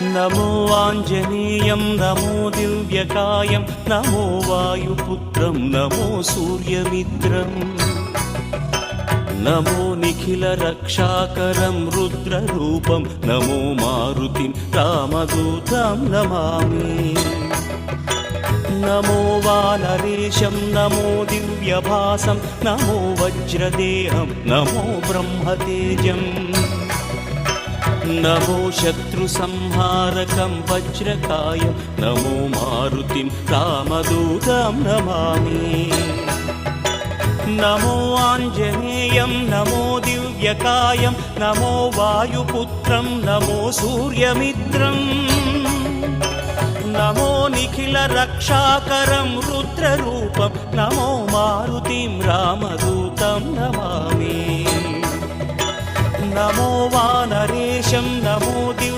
नमो आञ्जनेयं नमो दिव्यकायं नमो वायुपुत्रं नमो सूर्यमित्रम् नमो निखिलरक्षाकरं रुद्ररूपं नमो मारुतिं रामदूतं Namami नमो वानरेशं नमो दिव्यभासं नमो वज्रदेहं नमो ब्रह्मतेजम् नमो शत्रुसंहारकं वज्रकायं नमो मारुतिं रामदूतं Namami नमो आञ्जनेयं नमो दिव्यकायं नमो वायुपुत्रं नमो सूर्यमित्रम् नमो निखिलरक्षाकरं रुद्ररूपं नमो मारुतिं रामदूतं Namami नमो वानरेशं नमो Divya